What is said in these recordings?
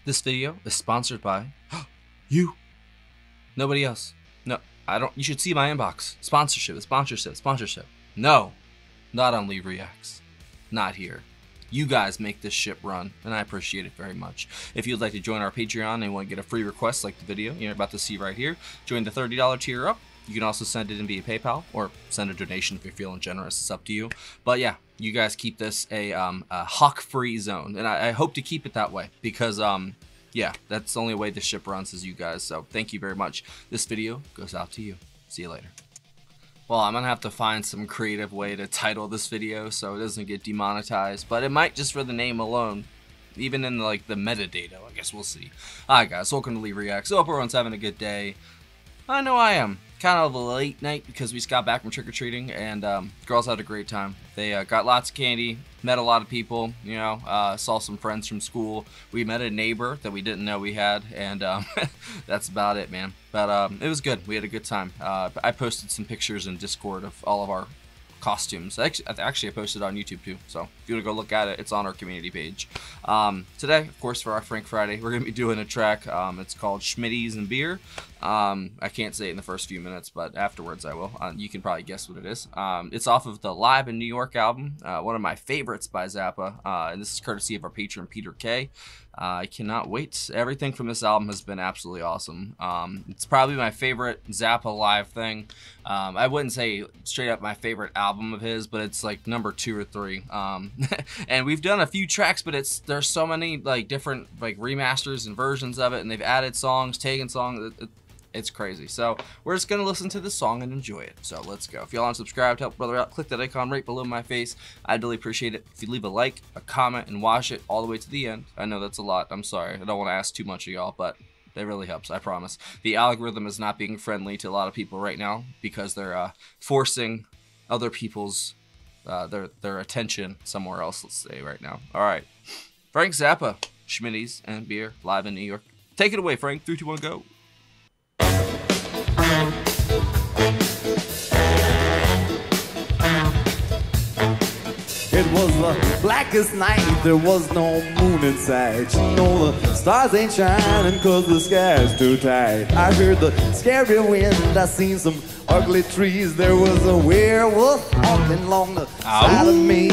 This video is sponsored by you. Nobody else. No, I don't. You should see my inbox. Sponsorship. No, not on Lee Reacts. Not here. You guys make this ship run, and I appreciate it very much. If you'd like to join our Patreon and want to get a free request like the video you're about to see right here, join the $30 tier up. You can also send it in via PayPal or send a donation if you're feeling generous. It's up to you. But yeah, you guys keep this a hawk-free zone, and I hope to keep it that way because yeah, that's the only way this ship runs is you guys. So thank you very much. This video goes out to you. See you later. Well, I'm gonna have to find some creative way to title this video so it doesn't get demonetized, but it might just for the name alone. Even in like the metadata, I guess we'll see. Alright guys, welcome to Lee Reacts. So hope everyone's having a good day. I know I am. Kind of a late night because we just got back from trick-or-treating and girls had a great time. They got lots of candy, met a lot of people, you know, saw some friends from school. We met a neighbor that we didn't know we had, and that's about it, man. But it was good. We had a good time. I posted some pictures in Discord of all of our costumes. Actually, I posted it on YouTube too, so if you want to go look at it, it's on our community page. Today, of course, for our Frank Friday, we're going to be doing a track. It's called Schmitties and Beer. I can't say it in the first few minutes, but afterwards I will. You can probably guess what it is. It's off of the Live in New York album, one of my favorites by Zappa, and this is courtesy of our patron Peter K. I cannot wait. Everything from this album has been absolutely awesome. It's probably my favorite Zappa live thing. I wouldn't say straight up my favorite album of his, but it's like number 2 or 3. And we've done a few tracks, but there's so many like different like remasters and versions of it, and they've added songs, taken songs. It's crazy. So we're just gonna listen to this song and enjoy it. So let's go. If y'all aren't subscribed, help brother out. Click that icon right below my face. I'd really appreciate it if you leave a like, a comment, and watch it all the way to the end. I know that's a lot. I'm sorry. I don't want to ask too much of y'all, but it really helps. I promise. The algorithm is not being friendly to a lot of people right now because they're forcing other people's their attention somewhere else. Let's say right now. All right, Frank Zappa, Schmitties and Beer, live in New York. Take it away, Frank. 3, 2, 1, go. It was the blackest night, there was no moon in sight. You know the stars ain't shining cause the sky's too tight. I heard the scary wind, I seen some ugly trees. There was a werewolf walking along the side of me.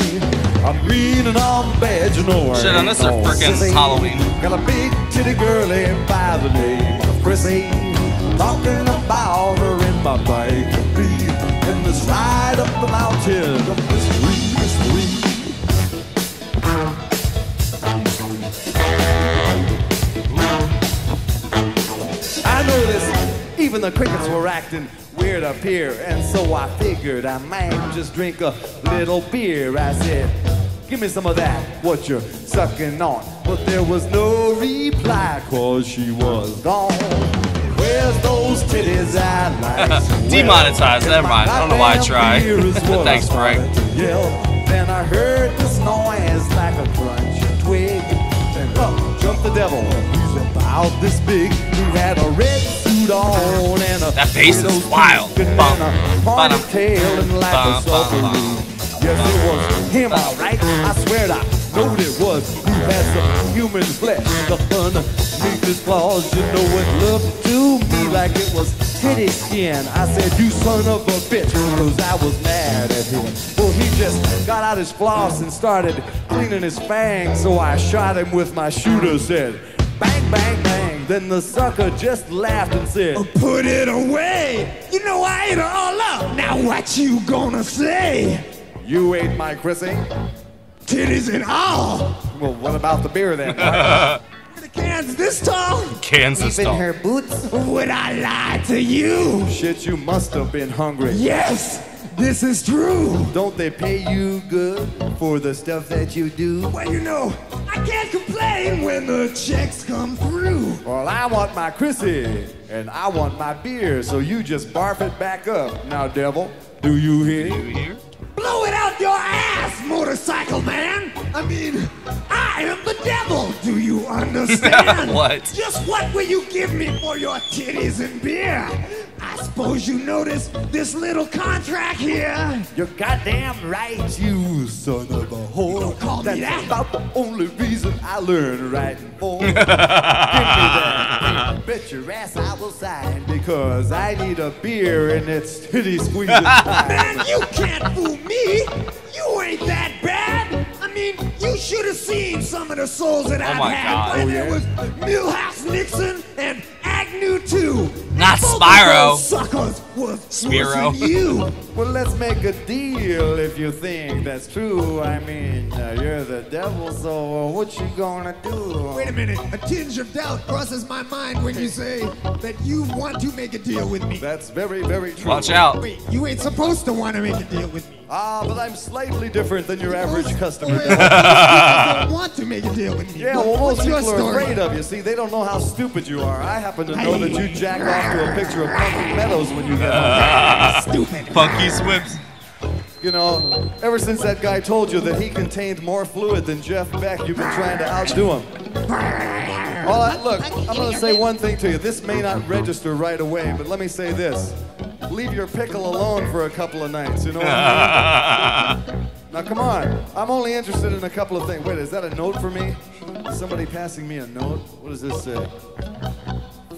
I'm green and I'm bad, you know. Shit, on this are frickin' Halloween. Got a big titty girlie by the name of Chrissy, talking about her in my bike. In this ride up the mountain of mystery. I noticed even the crickets were acting weird up here, and so I figured I might just drink a little beer. I said, give me some of that, what you're sucking on. But there was no reply, cause she was gone. Where's those titties I like? Demonetized, never mind. I don't know why I tried. Thanks, Frank. Then I heard this noise like a crunch twig. Then up jumped the devil. He's about this big. He had a red suit on and a that bass is wild. Ponytail and like a submarine. Yes, it was him, alright. I swear I know it was. He had some human flesh up underneath his claws. You know it looked to me like it was titty skin. I said, you son of a bitch, cause I was mad at him. Well, he just got out his floss and started cleaning his fangs. So I shot him with my shooter, said, bang, bang, bang. Then the sucker just laughed and said, put it away. You know I ate her all up. Now what you gonna say? You ate my Chrissy? Titties and all. Well, what about the beer then? The cans this tall? Cans this tall. Even her boots? Would I lie to you? Shit, you must have been hungry. Yes, this is true. Don't they pay you good for the stuff that you do? Well, you know, I can't complain when the checks come through. Well, I want my Chrissy, and I want my beer, so you just barf it back up. Now, devil, do you hear? Blow it out your ass, motorcycle man! I mean, I am the devil, do you understand? What? Just what will you give me for your titties and beer? I suppose you noticed this little contract here. You're goddamn right, you son of a whore. Don't call me That's that. about the only reason I learned writing for. Give me that. Bet your ass I will sign because I need a beer and it's titty squeezing time. Man, you can't fool me. You ain't that bad. I mean, you should have seen some of the souls that I've my had. God. When Oh, there yeah? was Milhouse Nixon and Agnew too. Not Both of Spyro. those suckers was Spiro. you. Well, let's make a deal if you think that's true. I mean, you're the devil, so what you gonna do? Wait a minute. A tinge of doubt crosses my mind when you say that you want to make a deal with me. That's very, very true. Watch out. Wait, you ain't supposed to want to make a deal with me. Ah, but I'm slightly different than your average customer. Most people don't want to make a deal with me. Yeah, well, most What's your people are story? afraid of you. See, they don't know how stupid you are. I happen to know that you jack off to a picture of Punky Meadows when you get home. Stupid. Funky Swips. You know, ever since that guy told you that he contained more fluid than Jeff Beck, you've been trying to outdo him. Look, I'm going to say one thing to you. This may not register right away, but let me say this. Leave your pickle alone for a couple of nights, you know what I mean? Now, come on. I'm only interested in a couple of things. Wait, is that a note for me? Is somebody passing me a note? What does this say?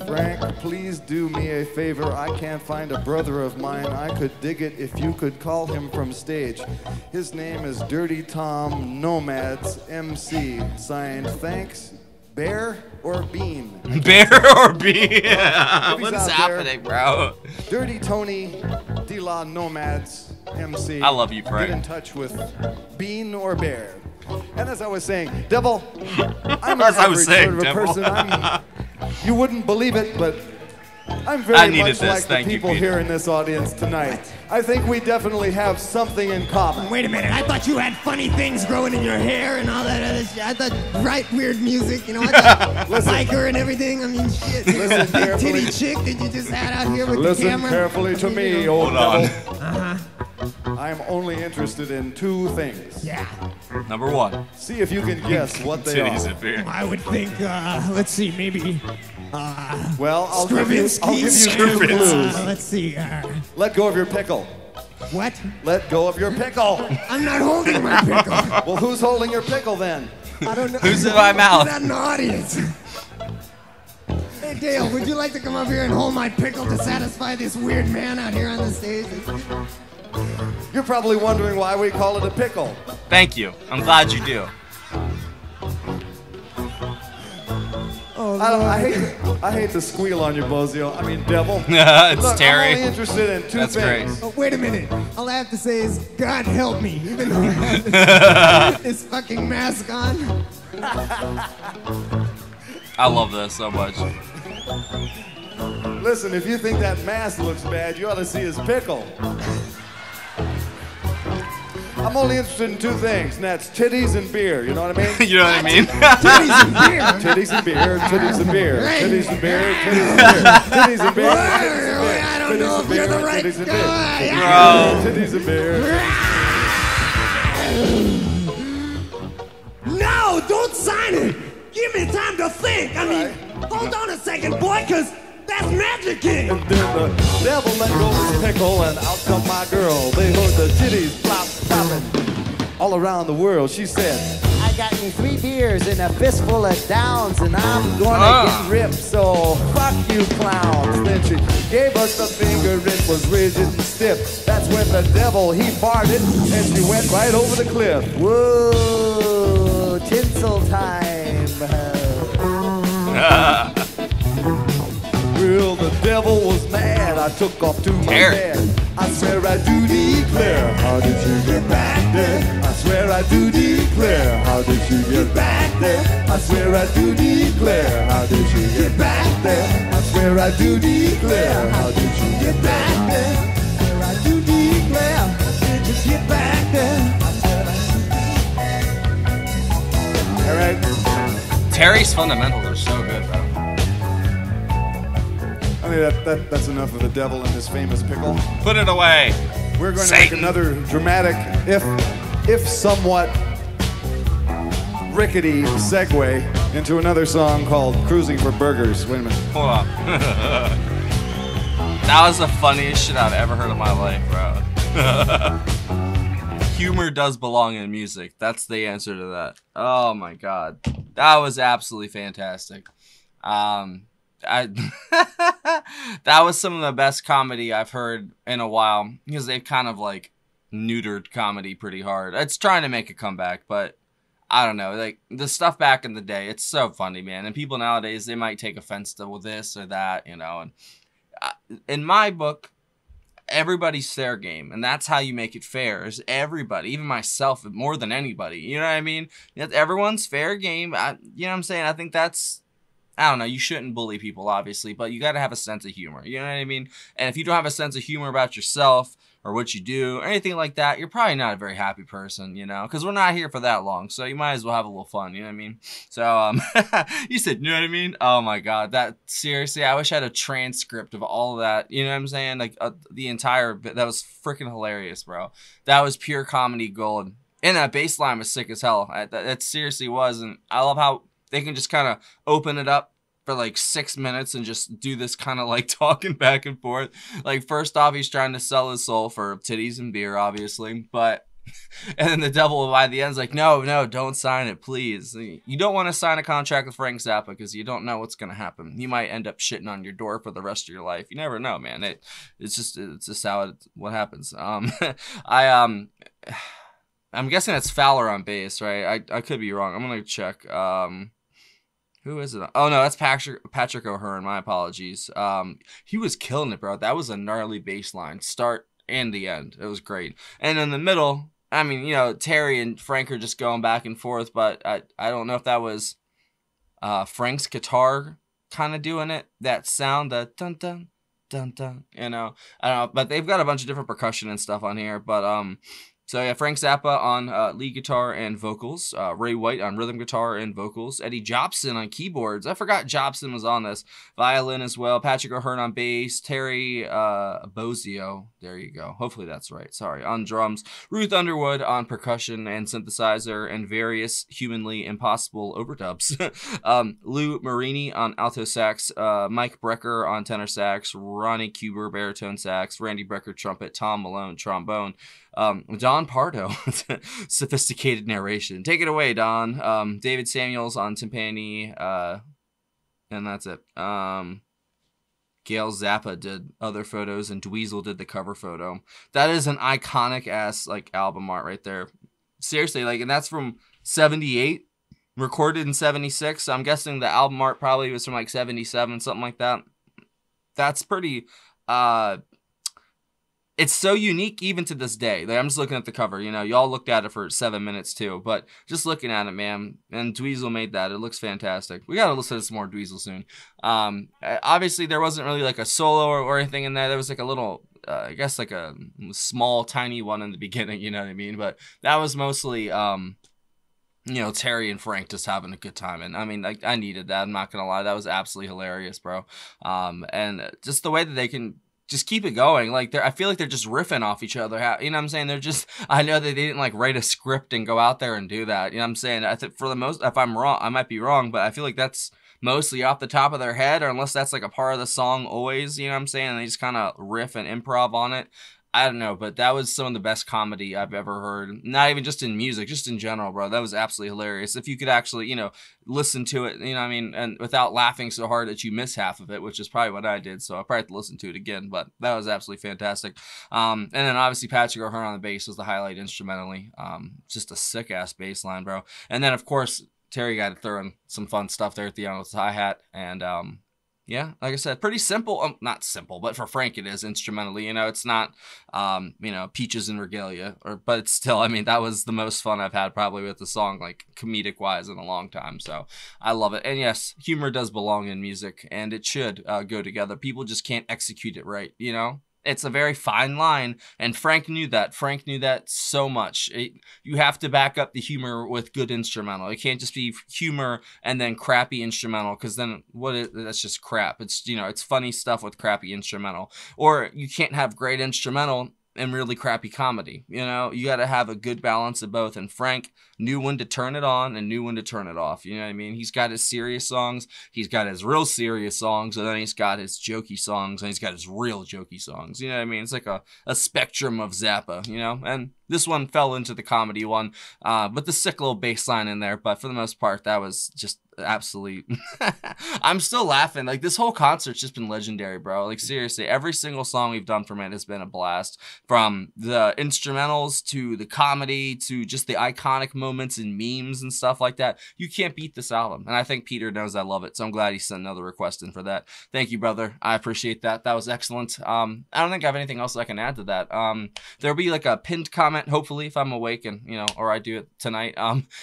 Frank, please do me a favor. I can't find a brother of mine. I could dig it if you could call him from stage. His name is Dirty Tom Nomads MC. Signed, thanks, Bear or Bean? Bear or Bean? out What is there. happening, bro? Dirty Tony De La Nomads MC. I love you, Frank. Get in touch with Bean or Bear. And as I was saying, Devil, I'm an As I was average saying, sort of a Devil. person. You wouldn't believe it, but I'm I very needed much this. like the Thank you, people Peter. here in this audience tonight. I think we definitely have something in common. Wait a minute, I thought you had funny things growing in your hair and all that other shit. I thought weird music, you know, I thought Listen. biker and everything. I mean, shit. Listen Big carefully. titty chick that you just had out here with Listen the camera. carefully to me, old Hold on. devil. I'm only interested in two things. Yeah, Number one. See if you can guess what they Titties are. and beer. I would think, let's see, maybe Well, I'll give you Stravinsky. two clues. Let's see, Let go of your pickle. what? Let go of your pickle. I'm not holding my pickle. Well, who's holding your pickle then? I don't know. Who's in my mouth? Not in the audience. Hey Dale, would you like to come up here and hold my pickle to satisfy this weird man out here on the stage? You're probably wondering why we call it a pickle. Thank you. I'm glad you do. Oh, I hate to squeal on you, Bozio. I mean, devil. It's Look, Terry. I'm only interested in two That's things. Oh, wait a minute. All I have to say is, God help me. Even though I have this fucking mask on. I love this so much. Listen, if you think that mask looks bad, you ought to see his pickle. I'm only interested in two things, and that's titties and beer. You know what I mean? You know what I mean? Titties and beer. Titties and beer, titties and beer, Right. titties and beer, titties and beer, titties and beer, I don't know if you're the right titties and guy. beer, Bro. titties and beer. No, don't sign it. Give me time to think. I mean, hold on a second, boy, because that's Magic King. And then the devil let go of his pickle, and out come my girl. They heard the titties flop, flopping all around the world. She said, I got me 3 beers and a fistful of downs, and I'm gonna get ripped, so fuck you clowns. then she gave us the finger, it was rigid and stiff. That's when the devil, he farted, and she went right over the cliff. Whoa, tinsel time. Well, the devil was mad. I took off to my Terry. bed. I swear I do declare. How did you get back there? I swear I do declare. How did you get back there? I swear I do declare. How did you get back there? I swear I do declare. How did you get back there? I swear I do declare. How did you get back there? All right. Terry's fundamentals are so good, bro. I mean, that's enough of the devil and his famous pickle. Put it away. We're going to Satan. make another dramatic, if somewhat rickety segue into another song called Cruising for Burgers. Wait a minute. Hold on. That was the funniest shit I've ever heard in my life, bro. Humor does belong in music. That's the answer to that. Oh my god. That was absolutely fantastic. That was some of the best comedy I've heard in a while, because they've kind of like neutered comedy pretty hard. It's trying to make a comeback, but I don't know, like the stuff back in the day, it's so funny, man. And people nowadays, they might take offense to this or that, you know. And in my book, everybody's fair game, and that's how you make it fair. Is everybody, even myself, more than anybody. You know what I mean? Everyone's fair game. You know what I'm saying? I think that's, I don't know, you shouldn't bully people, obviously, but you got to have a sense of humor. You know what I mean? And if you don't have a sense of humor about yourself or what you do or anything like that, you're probably not a very happy person, you know, because we're not here for that long. So you might as well have a little fun. You know what I mean? So, you said, you know what I mean? Oh my God. That, seriously, I wish I had a transcript of all of that. You know what I'm saying? Like the entire bit. That was freaking hilarious, bro. That was pure comedy gold. And that bass line was sick as hell. That seriously was. And I love how they can just kind of open it up for like 6 minutes and just do this kind of like talking back and forth. Like, first off, he's trying to sell his soul for titties and beer, obviously. But, and then the devil by the end's like, no, don't sign it, please. You don't want to sign a contract with Frank Zappa because you don't know what's going to happen. You might end up shitting on your door for the rest of your life. You never know, man. It's just how what happens. I'm guessing it's Fowler on bass, right? I could be wrong. I'm going to check. Who is it? Oh, no, that's Patrick O'Hearn. My apologies. He was killing it, bro. That was a gnarly bass line, start and the end. It was great. And in the middle, I mean, you know, Terry and Frank are just going back and forth, but I don't know if that was Frank's guitar kind of doing it. That sound, the dun-dun, dun-dun, you know. I don't know, but they've got a bunch of different percussion and stuff on here, but so yeah, Frank Zappa on lead guitar and vocals, Ray White on rhythm guitar and vocals, Eddie Jobson on keyboards. I forgot Jobson was on this. Violin as well. Patrick O'Hearn on bass. Terry Bozzio, there you go. Hopefully that's right. Sorry, on drums. Ruth Underwood on percussion and synthesizer and various humanly impossible overdubs. Lou Marini on alto sax. Mike Brecker on tenor sax. Ronnie Cuber baritone sax. Randy Brecker trumpet. Tom Malone trombone. Don Pardo, sophisticated narration. Take it away, Don. David Samuels on timpani, and that's it. Gail Zappa did other photos, and Dweezil did the cover photo. That is an iconic ass like album art right there. Seriously, like, and that's from '78, recorded in '76. So I'm guessing the album art probably was from like '77, something like that. That's pretty. It's so unique even to this day. Like, I'm just looking at the cover. You know, y'all looked at it for 7 minutes too, but just looking at it, man. And Dweezil made that. It looks fantastic. We gotta listen to some more Dweezil soon. Obviously, there wasn't really like a solo or anything in there. There was like a little, I guess like a small, tiny one in the beginning. You know what I mean? But that was mostly, you know, Terry and Frank just having a good time. And I mean, like, I needed that. I'm not gonna lie. That was absolutely hilarious, bro. And just the way that they can just keep it going. Like, I feel like they're just riffing off each other. You know what I'm saying? They're just, I know that they didn't like write a script and go out there and do that. You know what I'm saying? I think for the most, if I'm wrong, I might be wrong, but I feel like that's mostly off the top of their head, or unless that's like a part of the song always, you know what I'm saying? And they just kind of riff and improv on it. I don't know, but that was some of the best comedy I've ever heard. Not even just in music, just in general, bro. That was absolutely hilarious. If you could actually, you know, listen to it, you know what I mean, and without laughing so hard that you miss half of it, which is probably what I did, so I'll probably have to listen to it again, but that was absolutely fantastic. And then obviously Patrick O'Hearn on the bass was the highlight instrumentally. Just a sick-ass bass line, bro. And then, of course, Terry got to throw in some fun stuff there at the end with the hi-hat, and yeah, like I said, pretty simple. Not simple, but for Frank it is instrumentally. You know, it's not, you know, Peaches and Regalia, but it's still, I mean, that was the most fun I've had probably with the song, like comedic wise, in a long time. So I love it. And yes, humor does belong in music, and it should go together. People just can't execute it right, you know? It's a very fine line, and Frank knew that. Frank knew that so much. You have to back up the humor with good instrumental. It can't just be humor and then crappy instrumental, because then that's just crap. It's, you know, it's funny stuff with crappy instrumental. Or you can't have great instrumental and really crappy comedy. You know, you got to have a good balance of both. And Frank knew when to turn it on and knew when to turn it off. You know what I mean? He's got his serious songs, he's got his real serious songs, and then he's got his jokey songs, and he's got his real jokey songs. You know what I mean? It's like a spectrum of Zappa, you know? And this one fell into the comedy one, with the sick little bass line in there. But for the most part, that was just absolute. I'm still laughing. Like, this whole concert's just been legendary, bro. Like, seriously, every single song we've done from it has been a blast. From the instrumentals to the comedy to just the iconic moments and memes and stuff like that. You can't beat this album. And I think Peter knows I love it. So I'm glad he sent another request in for that. Thank you, brother. I appreciate that. That was excellent. I don't think I have anything else I can add to that. There'll be like a pinned comment, hopefully, if I'm awake and, you know, or I do it tonight.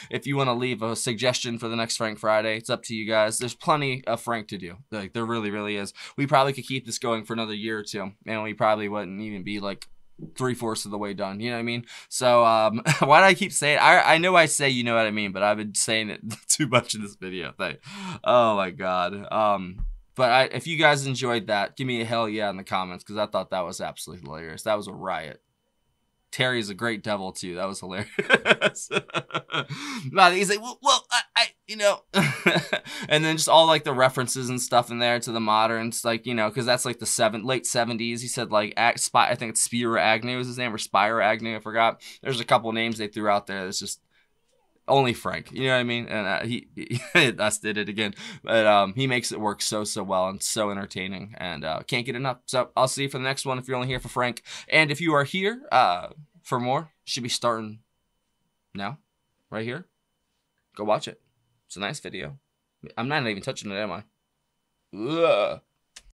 If you want to leave a suggestion for the next Frank Friday, it's up to you guys. There's plenty of Frank to do. Like, there really, really is. We probably could keep this going for another year or two, and we probably wouldn't even be like 3/4 of the way done. You know what I mean? So, why do I keep saying? I know I say you know what I mean, but I've been saying it too much in this video. Oh my god. But if you guys enjoyed that, give me a hell yeah in the comments, because I thought that was absolutely hilarious. That was a riot. Terry's a great devil too. That was hilarious. But he's like, well, I you know, and then just all like the references and stuff in there to the moderns, like, you know, because that's like the late 70s. He said like I think it's Spiro Agnew is his name, or Spiro Agnew. I forgot. There's a couple names they threw out there. That's just only Frank. You know what I mean? And he us did it again, but he makes it work so well and so entertaining, and can't get enough. So I'll see you for the next one if you're only here for Frank, and if you are here for more, should be starting now, right here. Go watch it. It's a nice video. I'm not even touching it, am I? Ugh.